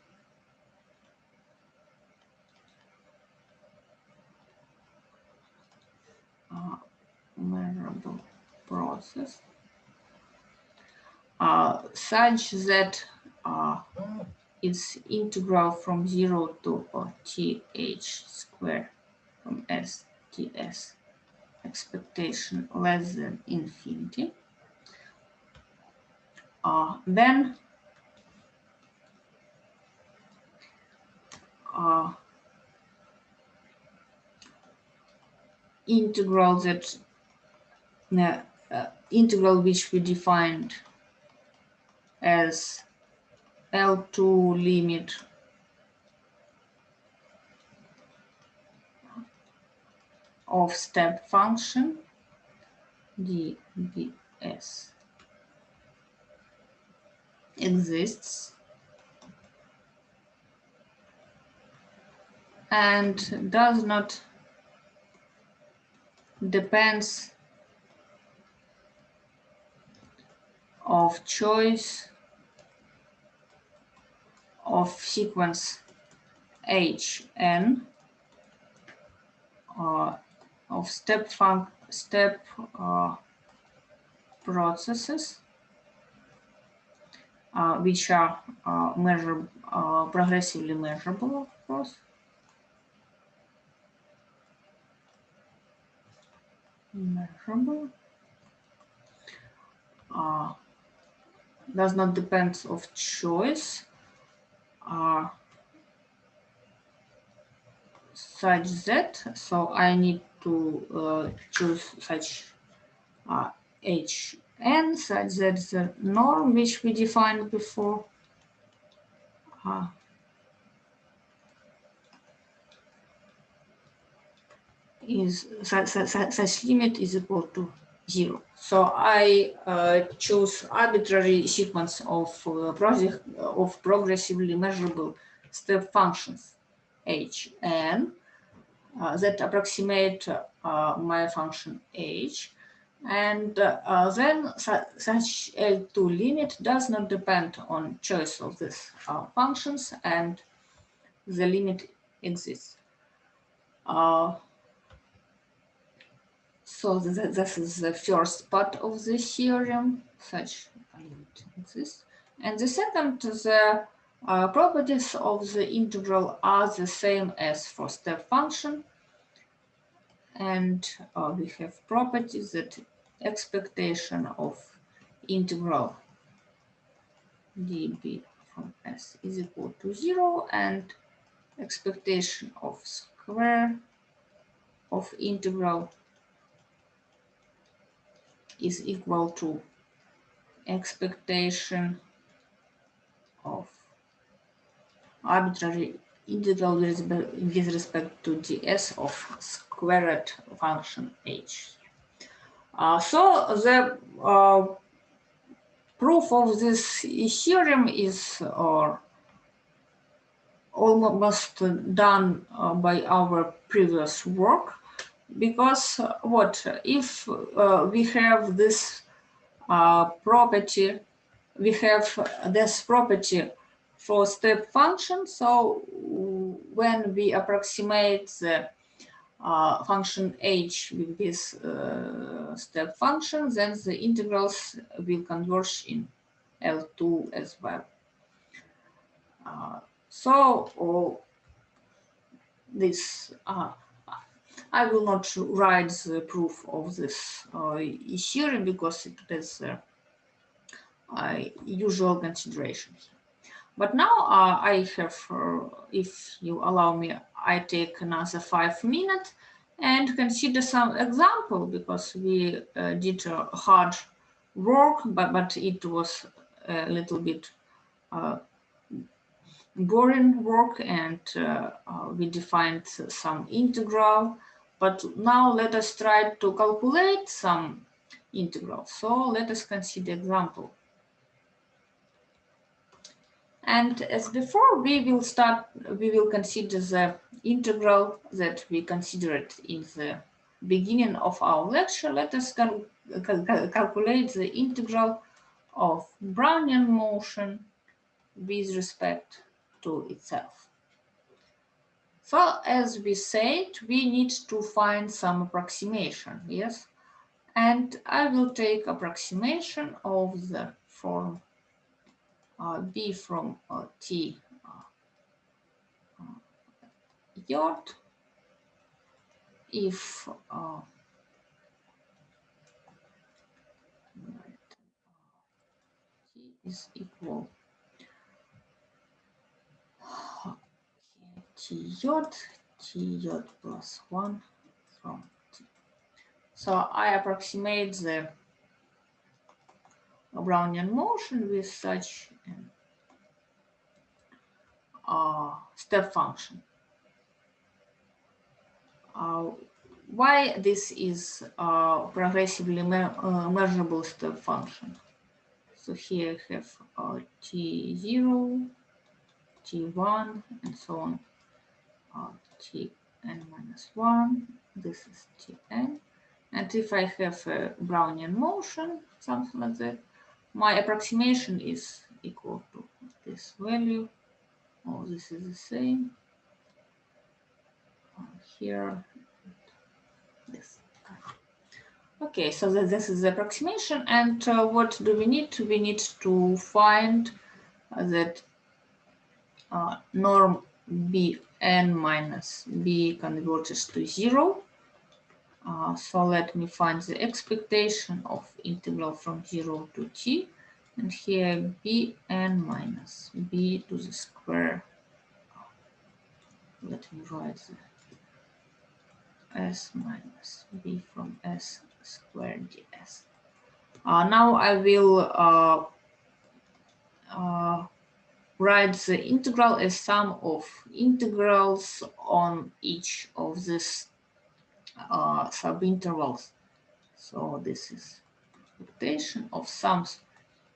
Speaker 1: Measurable process such that its integral from 0 to th squared from s ts expectation less than infinity, then integral that integral which we defined as L2 limit of step function dbs exists and does not depends of choice of sequence hn of step processes which are progressively measurable, of course. Measurable does not depend of choice such that, so I need to choose such hn such that the norm which we defined before is such limit is equal to 0. So I choose arbitrary sequence of progressively measurable step functions hn that approximate my function h, and then such L2 limit does not depend on choice of these functions, and the limit exists. So this is the first part of the theorem, such a limit exists. And the second, the properties of the integral are the same as for step function. And we have properties that expectation of integral db from s is equal to 0, and expectation of square of integral is equal to expectation of arbitrary integral with respect to ds of squared function h. So the proof of this theorem is almost done by our previous work, because what if we have this property, we have this property for step function. So when we approximate the function h with this step function, then the integrals will converge in L2 as well. So this I will not write the proof of this theorem because it is usual considerations. But now I have, if you allow me, I take another 5 minutes and consider some example, because we did hard work, but it was a little bit boring work, and we defined some integral. But now let us try to calculate some integral. So let us consider example. And as before, we will consider the integral that we considered in the beginning of our lecture. Let us calculate the integral of Brownian motion with respect to itself. So as we said, we need to find some approximation, yes? And I will take approximation of the form b from t yacht if t is equal t yacht plus 1 from t. So I approximate the Brownian motion with such an step function. Why this is progressively measurable step function? So here I have t0, t1, and so on. Tn minus 1, this is Tn. And if I have a Brownian motion, something like that, my approximation is equal to this value. Oh, this is the same. Here, this. Okay, so this is the approximation. And what do we need? We need to find that norm bn minus b converges to 0. So let me find the expectation of integral from 0 to t. And here bn minus b to the square. Let me write the s minus b from s squared ds. Now I will write the integral as sum of integrals on each of these subintervals. So this is expectation of sums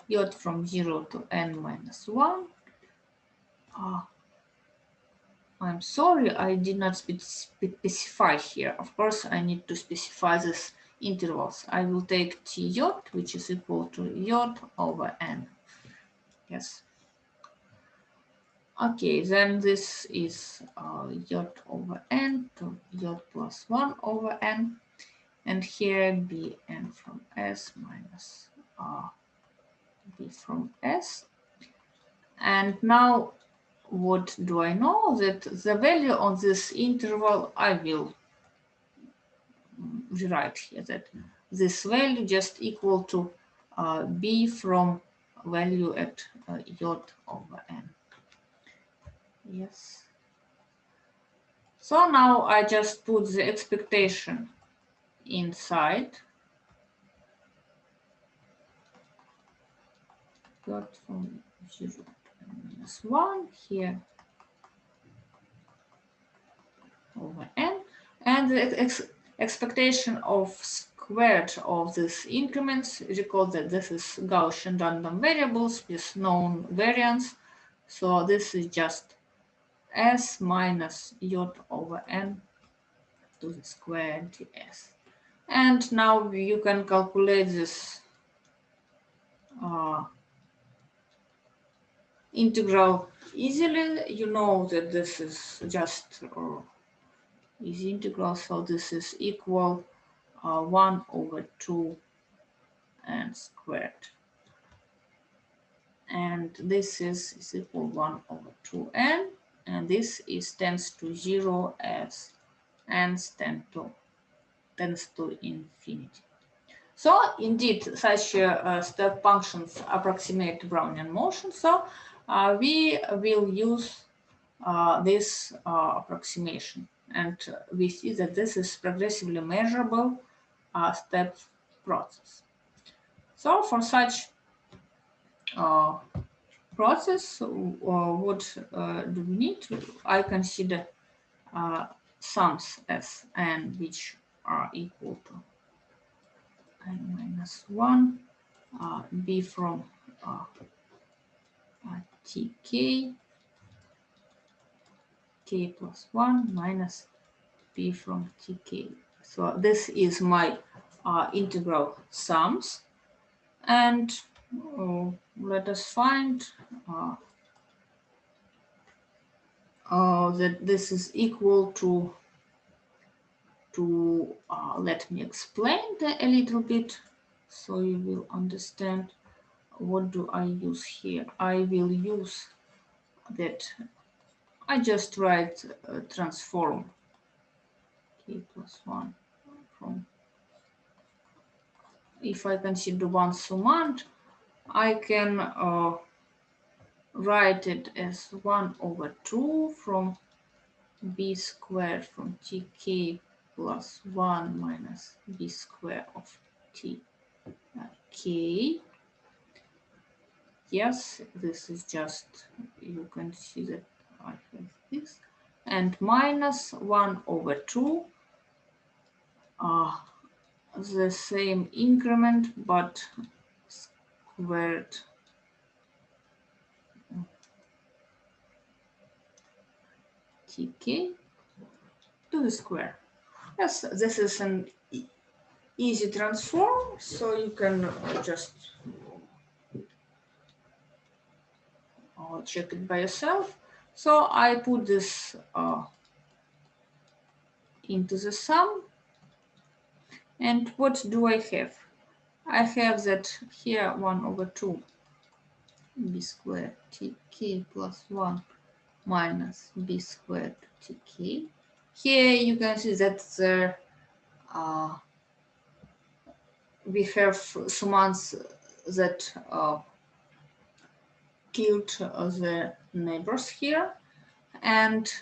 Speaker 1: yacht from 0 to n minus 1. I'm sorry, I did not specify here. Of course, I need to specify these intervals. I will take t yacht, which is equal to yacht over n. Yes. Okay, then this is yacht over n to yacht plus 1 over n. And here bn from s minus b from s. And now what do I know? That the value on this interval I will rewrite here, that this value just equal to b from value at yacht over n. Yes. So now I just put the expectation inside. Got from 0 to minus 1 here over n, and the expectation of squared of these increments. Recall that this is Gaussian random variables with known variance, so this is just s minus yacht over n to the square ds. And now you can calculate this integral easily. You know that this is just is integral, so this is equal 1 over 2 n squared. And this is equal 1 over 2n, and this is tends to 0 as n tends to infinity. So indeed, such step functions approximate Brownian motion. So we will use this approximation, and we see that this is progressively measurable step process. So for such process, what do we need? I consider sums as n which are equal to n minus 1, b from tk k plus 1 minus b from tk. So this is my integral sums, and let us find that this is equal to let me explain a little bit so you will understand what do I use here. I will use that I just write transform k plus 1 from, if I consider one summand, I can write it as 1 over 2 from b squared from tk plus 1 minus b squared of tk. Yes, this is just, you can see that I have this, and minus 1 over 2, the same increment but squared tk to the square. Yes, this is an easy transform, so you can just check it by yourself. So I put this into the sum, and what do I have? I have that here 1 over 2 b squared tk plus 1 minus b squared tk. Here you can see that the we have summands that killed the neighbors here, and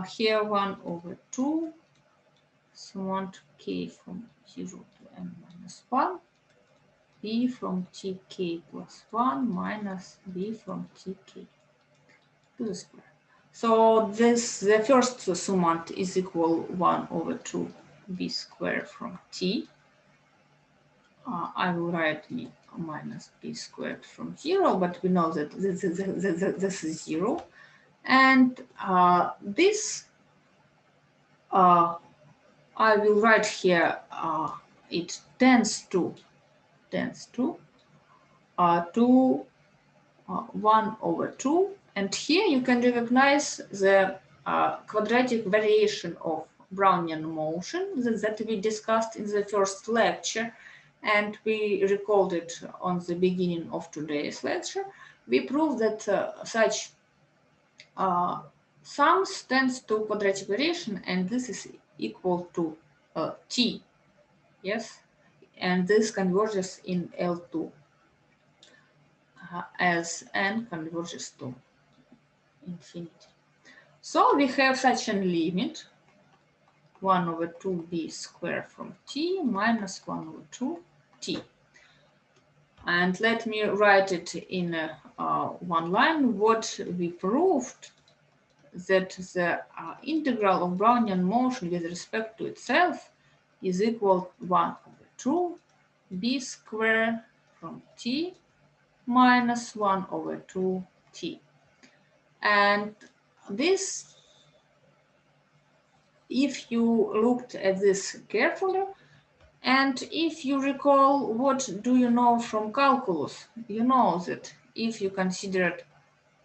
Speaker 1: here 1 over 2 summand k from 0 to n minus 1, b from tk plus 1 minus b from tk to the square. So this, the first summand is equal 1 over 2 b squared from t. I will write minus b squared from 0, but we know that this is 0. And this, I will write here, it tends to 1 over 2. And here you can recognize the quadratic variation of Brownian motion that we discussed in the first lecture, and we recalled it on the beginning of today's lecture. We proved that such sums tends to quadratic variation, and this is equal to t. Yes, and this converges in L2 as n converges to infinity. So we have such a limit 1 over 2b squared from t minus 1 over 2t. And let me write it in one line. What we proved, that the integral of Brownian motion with respect to itself is equal to 1 over 2 b squared from t minus 1 over 2t. And this, if you looked at this carefully, and if you recall, what do you know from calculus? You know that if you consider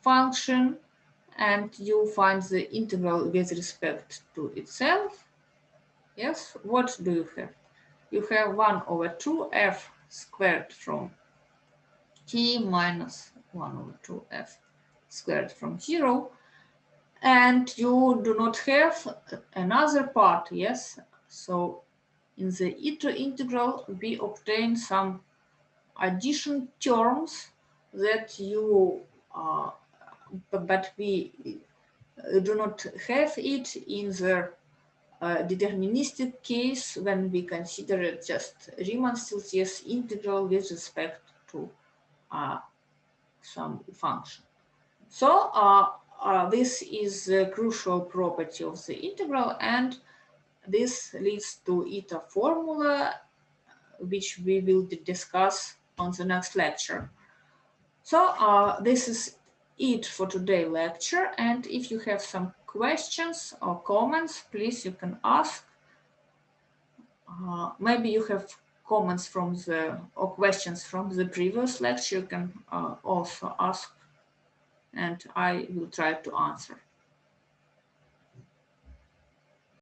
Speaker 1: function and you find the integral with respect to itself, yes, what do you have? You have 1 over 2f squared from t minus 1 over 2f squared from 0. And you do not have another part, yes? So in the integral, we obtain some addition terms that you, but we do not have it in the deterministic case when we consider it just Riemann-Stieltjes integral with respect to some function. So this is the crucial property of the integral, and this leads to eta formula, which we will discuss on the next lecture. So this is it for today's lecture. And if you have some questions or comments, please you can ask. Maybe you have comments from the or questions from the previous lecture. You can also ask, and I will try to answer.